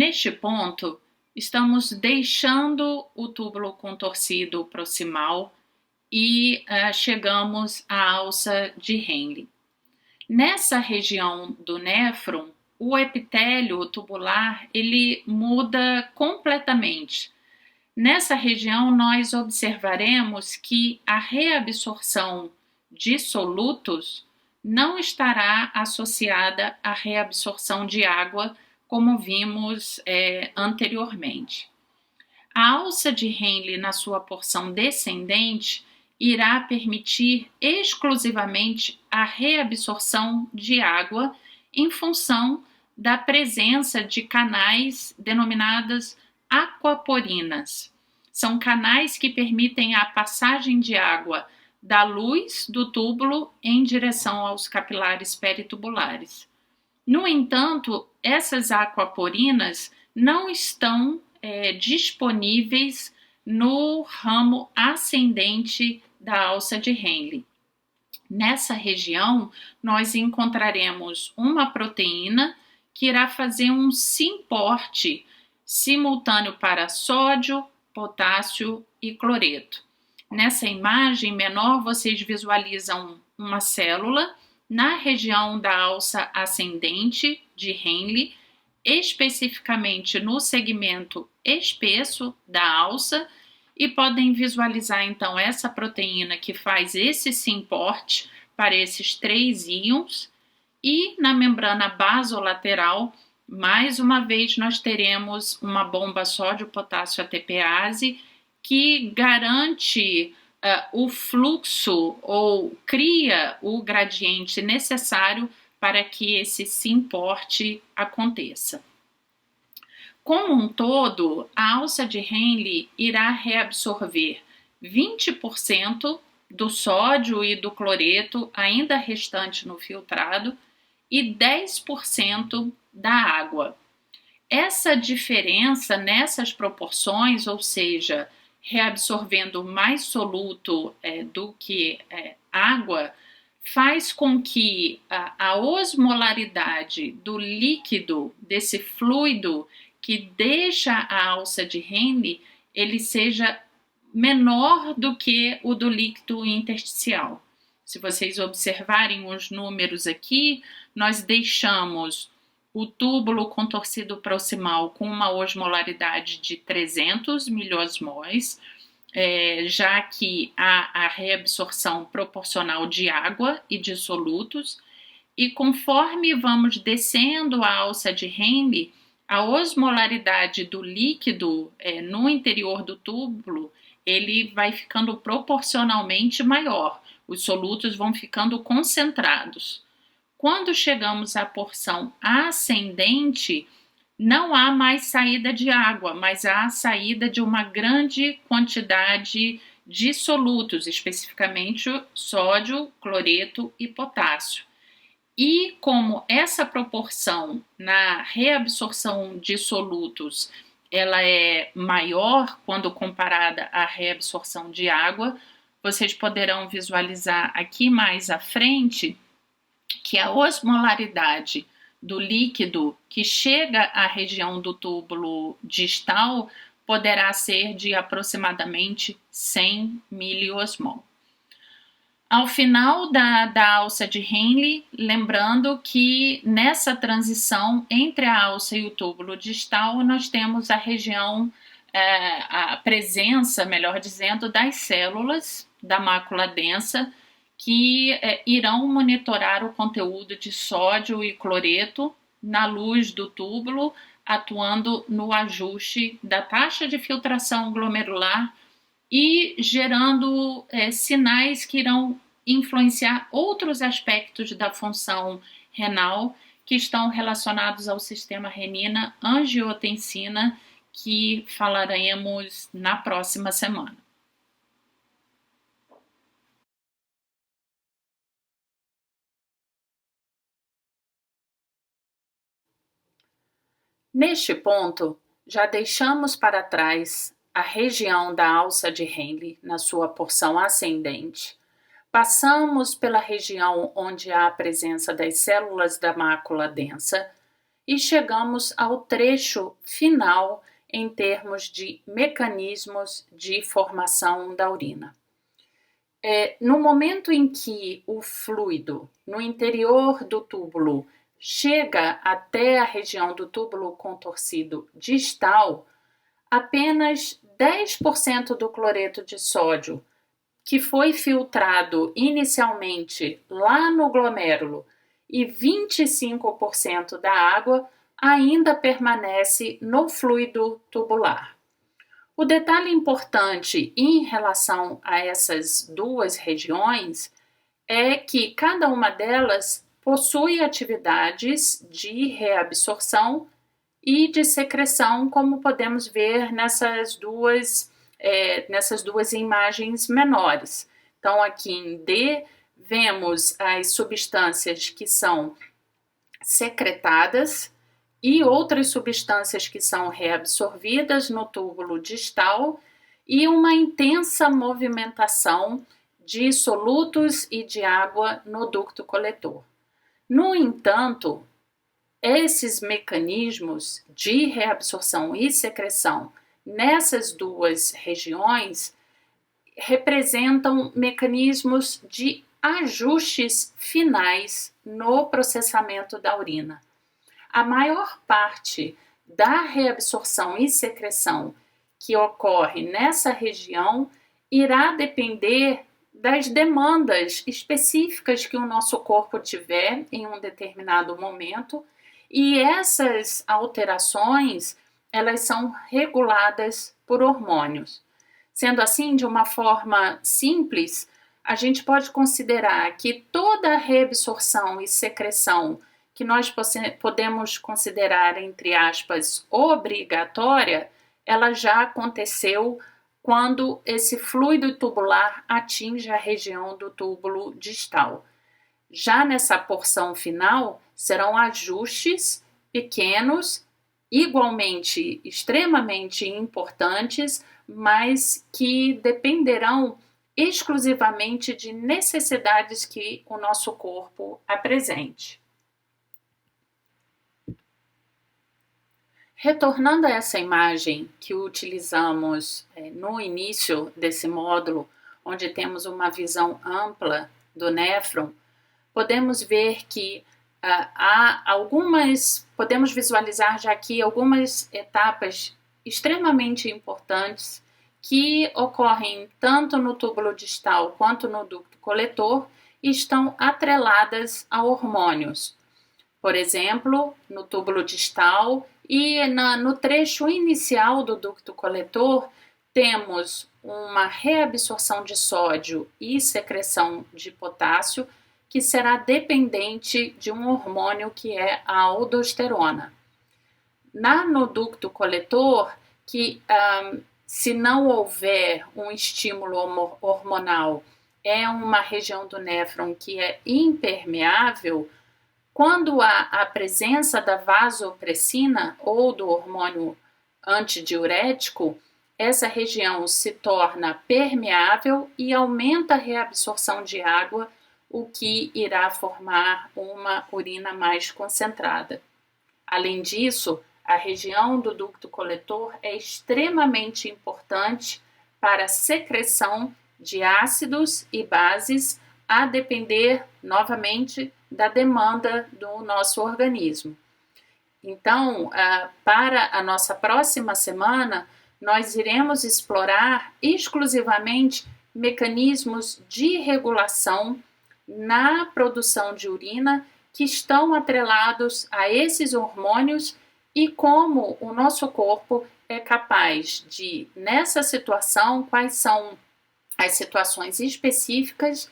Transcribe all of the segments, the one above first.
Neste ponto, estamos deixando o túbulo contorcido proximal e chegamos à alça de Henle. Nessa região do néfron, o epitélio tubular ele muda completamente. Nessa região, nós observaremos que a reabsorção de solutos não estará associada à reabsorção de água, como vimos anteriormente. A alça de Henle, na sua porção descendente, irá permitir exclusivamente a reabsorção de água em função da presença de canais denominadas aquaporinas. São canais que permitem a passagem de água da luz do túbulo em direção aos capilares peritubulares. No entanto, essas aquaporinas não estão disponíveis no ramo ascendente da alça de Henle. Nessa região, nós encontraremos uma proteína que irá fazer um simporte simultâneo para sódio, potássio e cloreto. Nessa imagem menor, vocês visualizam uma célula na região da alça ascendente de Henle, especificamente no segmento espesso da alça, e podem visualizar então essa proteína que faz esse simporte para esses 3 íons, e na membrana basolateral, mais uma vez, nós teremos uma bomba sódio-potássio ATPase que garante o fluxo ou cria o gradiente necessário para que esse simporte aconteça. Como um todo, a alça de Henle irá reabsorver 20% do sódio e do cloreto ainda restante no filtrado e 10% da água. Essa diferença nessas proporções, ou seja, reabsorvendo mais soluto do que água, faz com que a osmolaridade do líquido, desse fluido que deixa a alça de Henle, ele seja menor do que o do líquido intersticial. Se vocês observarem os números aqui, nós deixamos o túbulo contorcido proximal com uma osmolaridade de 300 miliosmóis, já que há a reabsorção proporcional de água e de solutos, e conforme vamos descendo a alça de Henle, a osmolaridade do líquido no interior do túbulo, ele vai ficando proporcionalmente maior, os solutos vão ficando concentrados. Quando chegamos à porção ascendente, não há mais saída de água, mas há a saída de uma grande quantidade de solutos, especificamente sódio, cloreto e potássio. E como essa proporção na reabsorção de solutos ela é maior quando comparada à reabsorção de água, vocês poderão visualizar aqui mais à frente que a osmolaridade do líquido que chega à região do túbulo distal poderá ser de aproximadamente 100 miliosmol. Ao final da alça de Henle, lembrando que nessa transição entre a alça e o túbulo distal, nós temos a região, a presença, melhor dizendo, das células da mácula densa, que irão monitorar o conteúdo de sódio e cloreto na luz do túbulo, atuando no ajuste da taxa de filtração glomerular e gerando sinais que irão influenciar outros aspectos da função renal que estão relacionados ao sistema renina-angiotensina, que falaremos na próxima semana. Neste ponto, já deixamos para trás a região da alça de Henle na sua porção ascendente. Passamos pela região onde há a presença das células da mácula densa e chegamos ao trecho final em termos de mecanismos de formação da urina. No momento em que o fluido no interior do túbulo chega até a região do túbulo contorcido distal, apenas 10% do cloreto de sódio, que foi filtrado inicialmente lá no glomérulo, e 25% da água ainda permanece no fluido tubular. O detalhe importante em relação a essas duas regiões é que cada uma delas possui atividades de reabsorção e de secreção, como podemos ver nessas duas imagens menores. Então, aqui em D, vemos as substâncias que são secretadas e outras substâncias que são reabsorvidas no túbulo distal e uma intensa movimentação de solutos e de água no ducto coletor. No entanto, esses mecanismos de reabsorção e secreção nessas duas regiões representam mecanismos de ajustes finais no processamento da urina. A maior parte da reabsorção e secreção que ocorre nessa região irá depender das demandas específicas que o nosso corpo tiver em um determinado momento, e essas alterações, elas são reguladas por hormônios. Sendo assim, de uma forma simples, a gente pode considerar que toda a reabsorção e secreção que nós podemos considerar, entre aspas, obrigatória, ela já aconteceu quando esse fluido tubular atinge a região do túbulo distal. Já nessa porção final, serão ajustes pequenos, igualmente extremamente importantes, mas que dependerão exclusivamente de necessidades que o nosso corpo apresente. Retornando a essa imagem que utilizamos no início desse módulo, onde temos uma visão ampla do néfron, podemos ver que podemos visualizar já aqui algumas etapas extremamente importantes que ocorrem tanto no túbulo distal quanto no ducto coletor e estão atreladas a hormônios. Por exemplo, no túbulo distal e no trecho inicial do ducto coletor, temos uma reabsorção de sódio e secreção de potássio, que será dependente de um hormônio que é a aldosterona. No ducto coletor, se não houver um estímulo hormonal, é uma região do néfron que é impermeável. Quando há a presença da vasopressina ou do hormônio antidiurético, essa região se torna permeável e aumenta a reabsorção de água, o que irá formar uma urina mais concentrada. Além disso, a região do ducto coletor é extremamente importante para a secreção de ácidos e bases, a depender, novamente, da demanda do nosso organismo. Então, para a nossa próxima semana, nós iremos explorar exclusivamente mecanismos de regulação na produção de urina que estão atrelados a esses hormônios e como o nosso corpo é capaz de, nessa situação, quais são as situações específicas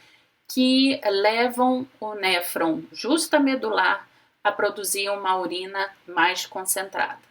que levam o néfron justamedular a produzir uma urina mais concentrada.